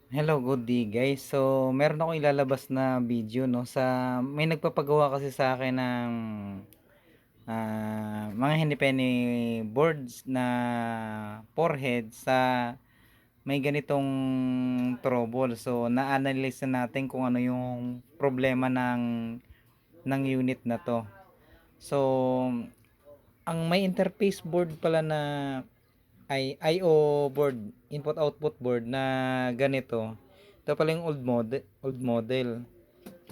Hello, good day guys. So, meron akong ilalabas na video no sa may nagpapagawa kasi sa akin ng mga hindi penny boards na forehead sa may ganitong trouble. So, na-analyze na natin kung ano yung problema ng unit na to. So, ang may interface board pala na ay I/O board, input output board na ganito. Ito pala yung old model.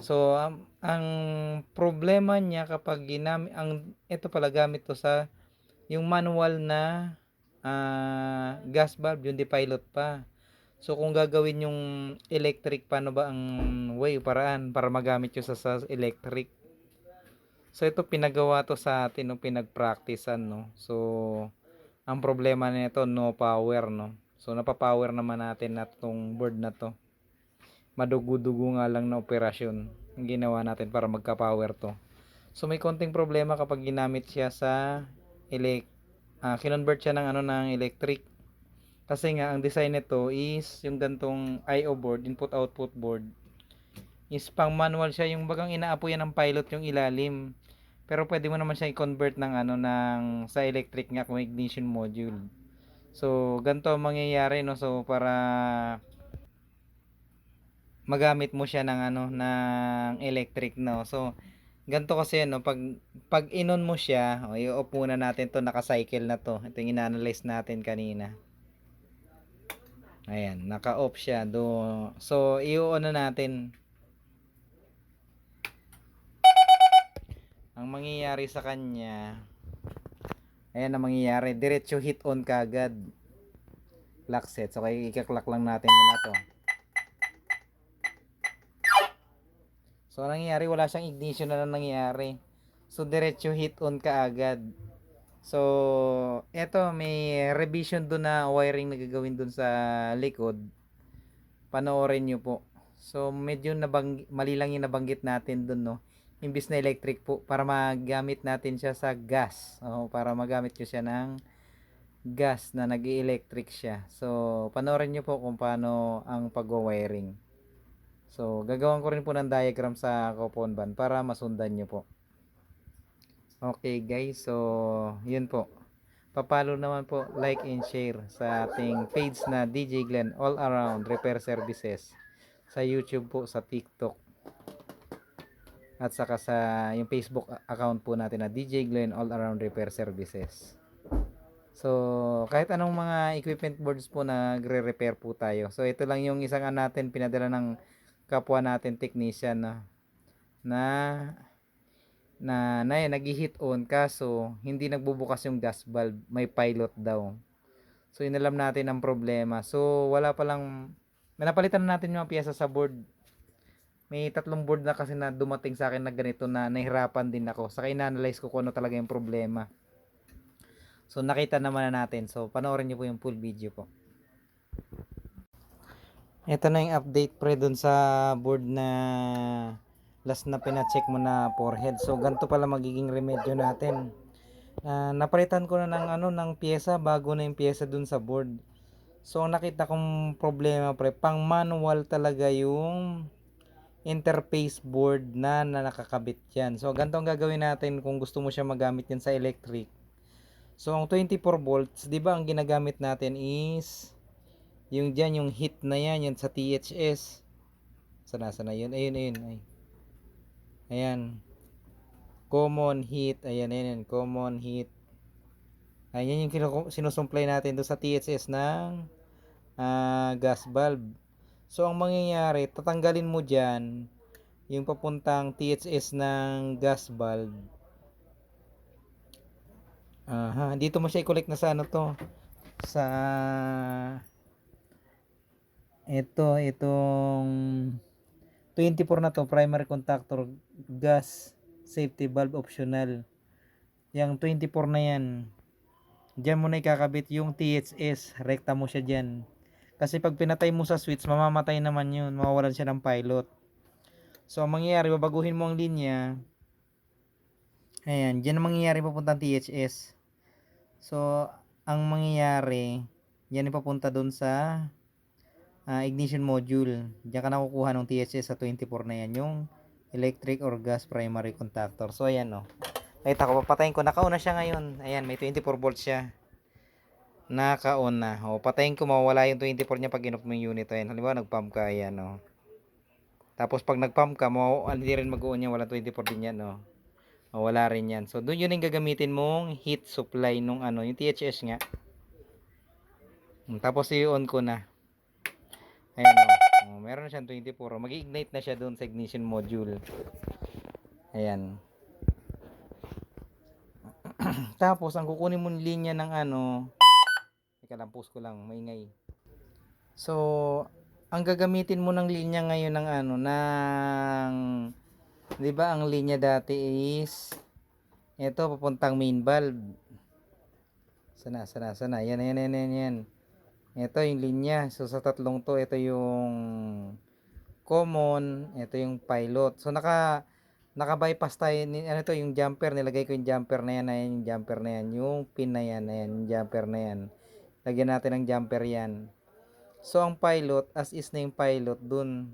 So ang problema niya kapag ginamit ito pala gamit to sa yung manual na gas valve, yung pilot pa. So kung gagawin yung electric, paano ba ang paraan para magamit yung sa electric? So ito pinagawa to sa atin no, pinagpracticean no. So ang problema nito no power no. So napapower naman natin na tong board na to. Madugo-dugo nga lang na operasyon ang ginawa natin para magka-power to. So may konting problema kapag ginamit siya sa kinonvert siya ng ng electric. Kasi nga ang design nito is yung gantong I/O board, input output board, is pang manual siya, yung bagang inaapoyan ng pilot yung ilalim. Pero pwede mo naman siya i-convert ng ng sa electric nga kung ignition module. So ganito ang mangyayari no. So para magamit mo siya ng ng electric no. So ganito kasi no, pag inon mo siya, i-off muna natin 'to, naka-cycle na 'to. Ito yung ina-analyze natin kanina. Ayan, naka-off siya do. So i-on na natin. Ang mangyayari sa kanya, ayan ang mangyayari, diretso hit on kagad. Lock set. So kaya i-clock lang natin muna 'to. So anong nangyayari, wala siyang ignition na nangyayari. So diretso hit on kaagad. So eto may revision doon na wiring na gagawin doon sa likod. Panoorin nyo po. So medyo mali lang yung nabanggit natin doon no. Imbis na electric po, para magamit natin siya sa gas. Para magamit ko siya ng gas na nag-electric siya. So panoorin nyo po kung paano ang pagwa-wiring. So gagawin ko rin po ng diagram sa Coupon para masundan nyo po. Okay guys, so yun po. Papalo naman po, like and share sa ating page na DJ Glenn All Around Repair Services. Sa YouTube po, sa TikTok, at saka sa yung Facebook account po natin na DJ Glenn All Around Repair Services. So, kahit anong mga equipment boards po na nagre-repair po tayo. So, ito lang yung isang natin pinadala ng kapwa natin technician na nag-hit on, kaso hindi nagbubukas yung gas valve, may pilot daw. So inalam natin ang problema. So wala pa lang, napalitan na natin yung mga piyesa sa board. May tatlong board na kasi na dumating sa akin na ganito, na nahirapan din ako. Saka ina-analyze ko kung ano talaga yung problema. So nakita naman na natin. So panoorin niyo po yung full video po. Ito na yung update pre dun sa board na last na pina-check mo na forehead. So ganito pala magiging remedyo natin. Napalitan ko na ng piyesa, bago na yung piyesa dun sa board. So nakita kong problema pre, pang manual talaga yung interface board na nakakabit yan. So ganito ang gagawin natin kung gusto mo siya magamit yan sa electric. So ang 24 volts, 'di ba, ang ginagamit natin is yung diyan, yung heat na yan, yan sa THS. Sana yun, ayun. Ayan. Common heat, ayan, common heat. Ayan yung sinusupply natin do sa THS ng gas valve. So ang mangyayari, tatanggalin mo diyan yung papuntang THS ng gas valve. Dito mo siya i-connect na sa to. Sa itong 24 na to, primary contactor, gas safety valve optional. Yang 24 na yan, diyan mo na ikakabit yung THS, rekta mo siya diyan. Kasi pag pinatay mo sa switch, mamamatay naman yun, mawawalan siya ng pilot. So ang mangyayari, babaguhin mo ang linya. Ayan, diyan ang mangyayari papuntang THS. So ang mangyayari, yan ipapunta doon sa ignition module. Diyan ka nakukuha ng THS sa 24 na yan, yung electric or gas primary contactor. So ayan oh. Kita ko, papatayin ko. Naka-on na siya ngayon. Ayan, may 24 volts siya. Naka-on na. O, patayin ko, mawawala yung 24 niya pag inok mo yung unit. Ayan, halimbawa, nag-pump ka. Ayan, o. Tapos, pag nag-pump ka, hindi rin mag-on yan. Wala 24 din yan, o. O, wala rin yan. So, doon yun yung gagamitin mong heat supply nung ano, yung THS nga. Tapos, i-on ko na. Ayan, o. Meron na siyang 24. Mag-ignite na siya doon sa ignition module. Ayan. Tapos, ang kukunin mo linya ng ano, teka lang, post ko lang, maingay. So, ang gagamitin mo ng linya ngayon ng ano, ng, di ba ang linya dati is, ito, papuntang main valve. Sana. Yan. Ito yung linya. So, sa tatlong to, ito yung common, ito yung pilot. So, naka-bypass tayo, ano to, yung jumper, nilagay ko yung jumper na yan, ayan, yung jumper na yan, yung pin na yan, ayan, yung jumper na yan. Lagyan natin ng jumper yan. So, ang pilot, as is na yung pilot dun.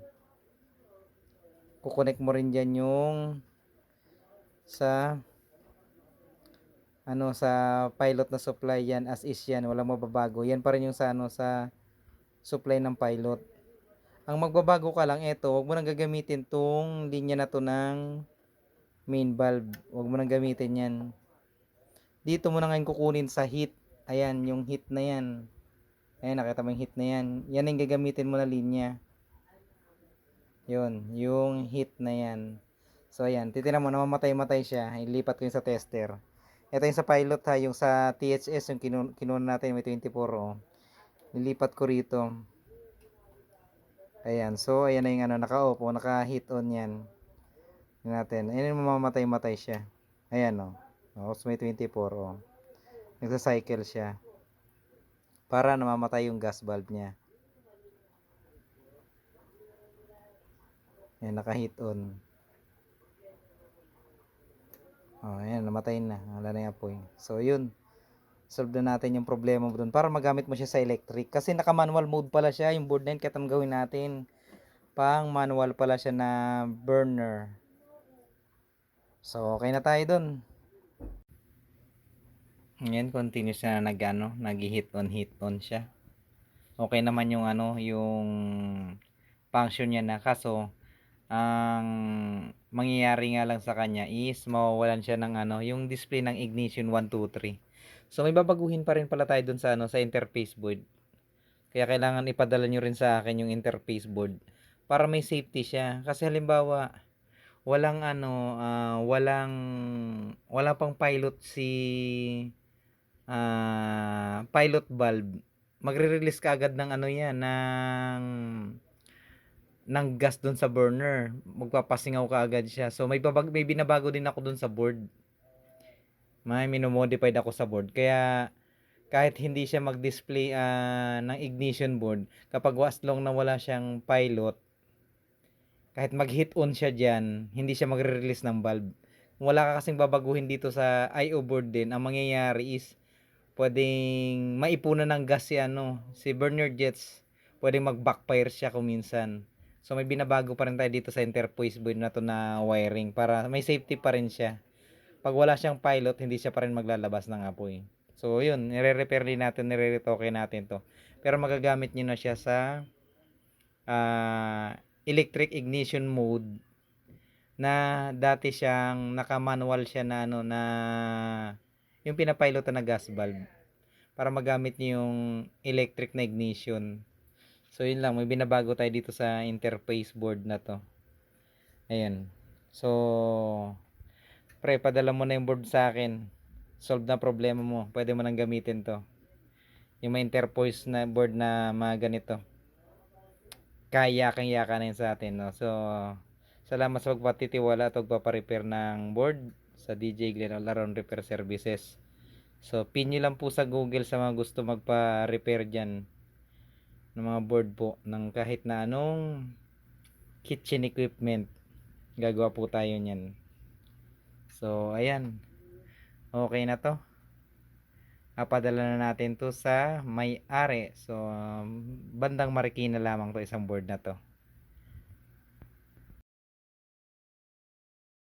Kukonek mo rin dyan yung sa ano, sa pilot na supply yan, as is yan, walang mababago. Yan pa rin yung sa ano, sa supply ng pilot. Ang magbabago ka lang, eto, wag mo nang gagamitin tong linya na to ng main valve. Wag mo nang gamitin yan. Dito mo na ngayon kukunin sa heat. Ayan, yung heat na yan. Ayan, nakita mo yung heat na yan. Yan yung gagamitin mo na linya. Yun, yung heat na yan. So, ayan, titignan mo, namamatay-matay siya. Ilipat ko yung sa tester. Ito yung sa pilot ha, yung sa THS, yung kinuha natin, may 24 oh. Nilipat ko rito. Ayan, so, ayan na yung ano, naka-off o, naka-hit on yan. Tingnan natin, ayan yung mamamatay-matay siya. Ayan oh. Oh, so may 24 oh. Nagsa-cycle siya. Para namamatay yung gas valve niya. Ayan, naka-hit on. Oh, ayan, namatay na. Wala na yung apoy. So, yun. Solve na natin yung problema mo dun para magamit mo siya sa electric. Kasi naka-manual mode pala siya. Yung board na yun, kahit anong gawin natin. Pang manual pala siya na burner. So, okay na tayo dun. Ngayon, continuous na nag-hit on siya. Okay naman yung ano, yung function niya na. Kaso, ang mangyayari nga lang sa kanya is mawawalan siya ng ano, yung display ng ignition 1, 2, 3. So may babaguhin pa rin pala tayo dun sa ano, sa interface board. Kaya kailangan ipadala nyo rin sa akin yung interface board para may safety siya. Kasi halimbawa, walang ano, wala pang pilot si pilot valve. Magre-release ka agad ng ano yan, ng gas doon sa burner. Magpapasingaw ka agad siya. So may binabago din ako doon sa board. May minomodified ako sa board. Kaya kahit hindi siya mag-display ng ignition board, kapag was long na wala siyang pilot, kahit mag-hit on siya dyan, hindi siya magre-release ng valve. Kung wala ka kasing babaguhin dito sa I/O board din, ang mangyayari is pwedeng maipunan ng gas si ano, si burner jets. Pwedeng mag-backfire siya kung minsan. So may binabago pa rin tayo dito sa interface board na to na wiring para may safety pa rin siya. Pag wala siyang pilot, hindi siya pa rin maglalabas ng apoy. So yun, nire-repair din natin, nire-retoke natin to. Pero magagamit niyo na siya sa electric ignition mode na dati siyang naka-manual siya na ano na yung pinapilot na gas valve para magamit niyo yung electric na ignition. So yun lang, may binabago tayo dito sa interface board na to. Ayan. So pre, padala mo na yung board sa akin. Solve na problema mo. Pwede mo nang gamitin to. Yung may interface na board na mga ganito. Kaya kang yaka na yun sa atin. No? So, salamat sa pagpatitiwala at pagpaparepair ng board sa DJ Glenn Olaron Repair Services. So, pin nyo lang po sa Google sa mga gusto magpa-repair dyan ng mga board po ng kahit na anong kitchen equipment. Gagawa po tayo nyan. So, ayan. Okay na to. Padala na natin 'to sa may-ari. So, bandang Marikina lamang 'to, isang board na 'to.